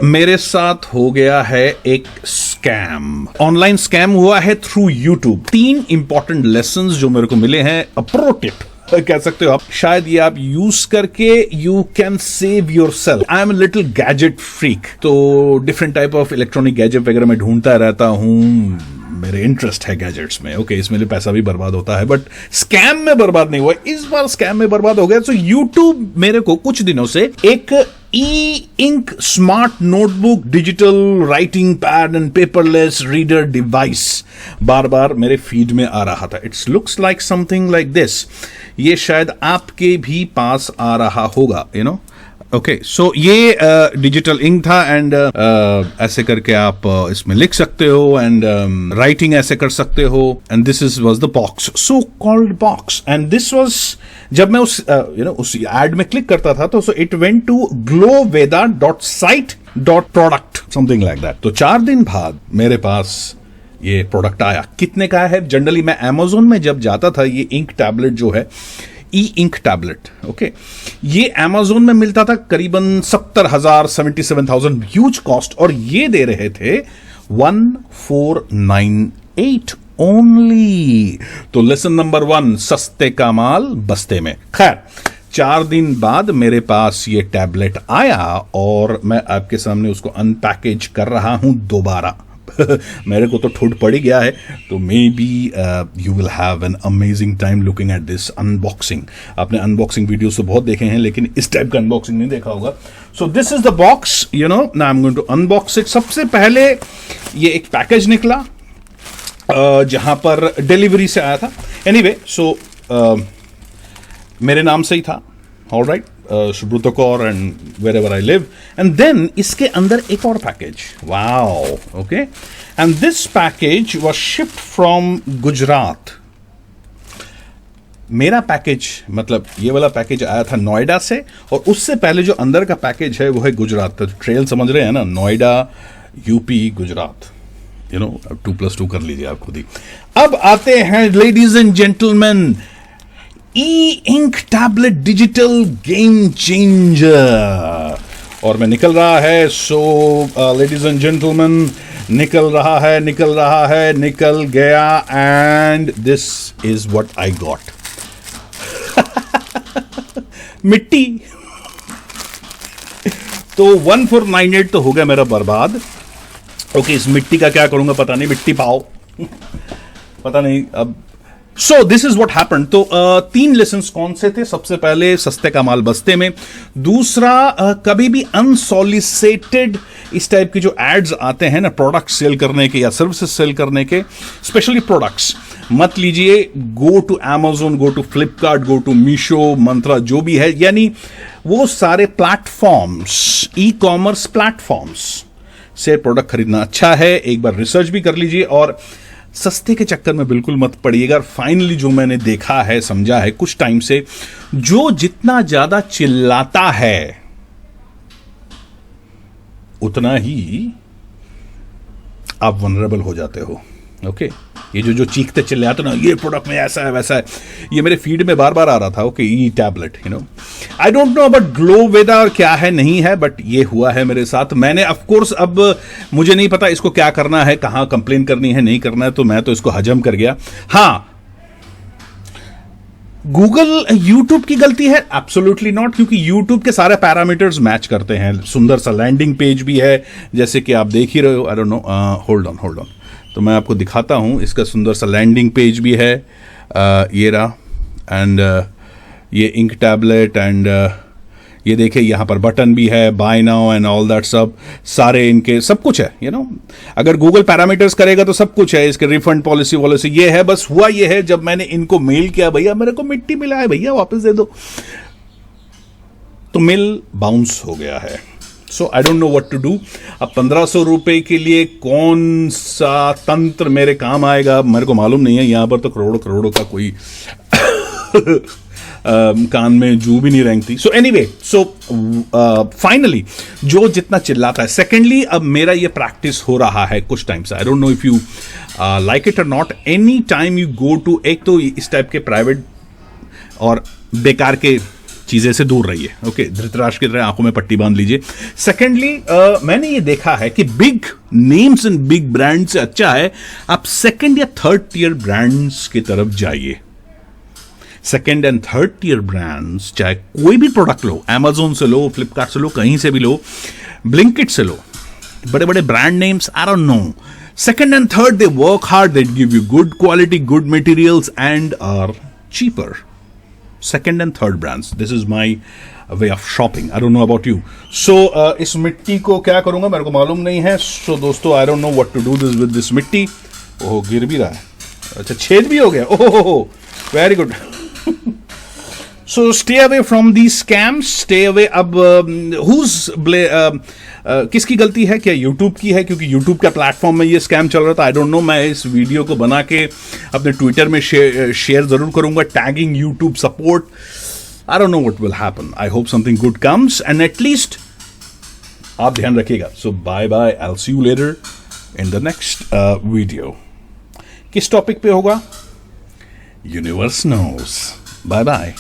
मेरे साथ हो गया है एक स्कैम, ऑनलाइन स्कैम हुआ है थ्रू यूट्यूब। 3 इंपॉर्टेंट लेसन्स जो मेरे को मिले हैं, प्रो टिप कह सकते हो आप, शायद ये आप यूज करके you can save yourself. I am little gadget freak, तो different type of electronic gadget वगैरह मैं ढूंढता रहता हूं, मेरे इंटरेस्ट है गैजेट्स में। ओके, इसमें पैसा भी बर्बाद होता है, बट स्कैम में बर्बाद नहीं हुआ। इस बार स्कैम में बर्बाद हो गया। सो यूट्यूब मेरे को कुछ दिनों से एक e ink smart notebook digital writing pad and paperless reader device बार बार मेरे फीड में आ रहा था। It's looks like something like this. ये शायद आपके भी पास आ रहा होगा, यू नो। ओके, सो ये डिजिटल इंक था एंड ऐसे करके आप इसमें लिख सकते हो एंड राइटिंग ऐसे कर सकते हो। And this is was the box, so called box. And this was, जब मैं उस उस एड में क्लिक करता था तो it went to glowveda.site.product something like that. तो 4 दिन बाद मेरे पास ये प्रोडक्ट आया। कितने का है? जनरली मैं Amazon में जब जाता था, ये इंक टैबलेट जो है, ई इंक टैबलेट, ओके, ये Amazon में मिलता था करीबन 70,000 77,000 ह्यूज कॉस्ट, और ये दे रहे थे 1498 ओनली। तो लेसन नंबर 1, सस्ते का माल बस्ते में। खैर, 4 दिन बाद मेरे पास ये टैबलेट आया और मैं आपके सामने उसको अनपैकेज कर रहा हूं दोबारा। मेरे को तो ठुड पड़ ही गया है, तो may be you will have an amazing time looking at this unboxing. आपने अनबॉक्सिंग वीडियोस तो बहुत देखे हैं, लेकिन इस टाइप का अनबॉक्सिंग नहीं देखा होगा। So this is the box, you know. Now I am going to unbox it. सबसे पहले ये एक पैकेज निकला जहां पर डिलीवरी से आया था। एनीवे, सो मेरे नाम से ही था, alright, Subroto Kaur and wherever I live. And then इसके अंदर एक और package, wow, okay, and this package was shipped from Gujarat. मेरा पैकेज, मतलब ये वाला पैकेज आया था नोएडा से, और उससे पहले जो अंदर का पैकेज है वो है गुजरात। तो ट्रेल समझ रहे हैं ना, Noida, UP, Gujarat, you know, 2+2 कर लीजिए आप खुद ही। अब आते हैं ladies and gentleman, e ink tablet digital game changer. और मैं निकल रहा है, सो लेडीज एंड जेंटलमैन, निकल रहा है, निकल गया, and this is what I got. मिट्टी। तो 1498 तो हो गया मेरा बर्बाद। ओके, इस मिट्टी का क्या करूंगा पता नहीं, मिट्टी पाओ पता नहीं अब। सो दिस इज व्हाट हैपेंड। तो 3 लेसन कौन से थे? सबसे पहले, सस्ते का माल बस्ते में। दूसरा, कभी भी अनसॉलिसिटेड इस टाइप के जो एड्स आते हैं ना, प्रोडक्ट सेल करने के या सर्विसेज सेल करने के, स्पेशली प्रोडक्ट्स, मत लीजिए। Go to Amazon, go to Flipkart, go to Meesho, Myntra, जो भी है, यानी वो सारे प्लेटफॉर्म्स, ई कॉमर्स प्लेटफॉर्म्स से प्रोडक्ट खरीदना अच्छा है। एक बार रिसर्च भी कर लीजिए और सस्ते के चक्कर में बिल्कुल मत पड़िएगा। फाइनली जो मैंने देखा है, समझा है कुछ टाइम से, जो जितना ज्यादा चिल्लाता है उतना ही आप वनरेबल हो जाते हो। ओके, ये जो चीखते चिल्लाते ना, ये प्रोडक्ट में ऐसा है वैसा है, ये मेरे फीड में बार बार आ रहा था। Okay, e tablet, you know, I don't know about ग्लोवेदा और क्या है नहीं है, बट ये हुआ है मेरे साथ। मैंने ऑफ कोर्स, अब मुझे नहीं पता इसको क्या करना है, कहां कंप्लेन करनी है, नहीं करना है, तो मैं तो इसको हजम कर गया। हाँ, गूगल, यूट्यूब की गलती है? एब्सोल्युटली नॉट, क्योंकि यूट्यूब के सारे पैरामीटर्स मैच करते हैं। सुंदर सा लैंडिंग पेज भी है, जैसे कि आप देख ही रहे हो। आई डोंट नो, होल्ड ऑन, तो मैं आपको दिखाता हूं। इसका सुंदर सा लैंडिंग पेज भी है, ये रहा, एंड ये इंक टैबलेट, एंड ये देखिए यहाँ पर बटन भी है, buy now and all that, सब सारे इनके सब कुछ है, यू नो। अगर गूगल पैरामीटर्स करेगा तो सब कुछ है। इसके रिफंड पॉलिसी ये है। बस हुआ ये है, जब मैंने इनको मेल किया, भैया मेरे को मिट्टी मिला है, भैया वापस दे दो, तो मेल बाउंस हो गया है। So I don't know what to do. अब 1500 रुपए के लिए कौन सा तंत्र मेरे काम आएगा, मेरे को मालूम नहीं है। यहां पर तो करोड़ों का कोई कान में जू भी नहीं रेंगती। सो एनीवे, सो फाइनली जो जितना चिल्लाता है। सेकेंडली, अब मेरा ये प्रैक्टिस हो रहा है कुछ टाइम से। I don't know if you like it और not. Any time you go to, एक तो इस टाइप के प्राइवेट और बेकार के चीजें से दूर रहिए। ओके, धृतराष्ट्र की तरह आंखों में पट्टी बांध लीजिए। सेकेंडली, मैंने ये देखा है कि big names and big brand से अच्छा है आप सेकेंड या थर्ड टियर ब्रांड्स की तरफ जाइए। Second and third tier brands, चाहे कोई भी प्रोडक्ट लो, Amazon से लो, फ्लिपकार्ट से लो, कहीं से भी लो, ब्लिंकिट से लो, बड़े बड़े brand names, I don't no, second and third they work hard, they give you good quality, good materials and are cheaper. Second and third brands, this is my way of shopping. I don't know about you. So इस मिट्टी को क्या करूंगा मेरे को मालूम नहीं है। So दोस्तों, I don't know what to do this with this मिट्टी। ओह, गिर भी रहा है, अच्छा छेद भी हो गया, oh very good. So stay away from these scams, stay away। अब किसकी गलती है? क्या YouTube की है? क्योंकि YouTube का प्लेटफॉर्म में ये स्कैम चल रहा था। आई डोंट नो, मैं इस वीडियो को बना के अपने ट्विटर में शेयर जरूर करूंगा, tagging YouTube support. I don't know what will happen, I hope something good comes and at least आप ध्यान रखिएगा। So bye bye, I will see you later in the next video. किस टॉपिक पे होगा? Universe knows. Bye bye.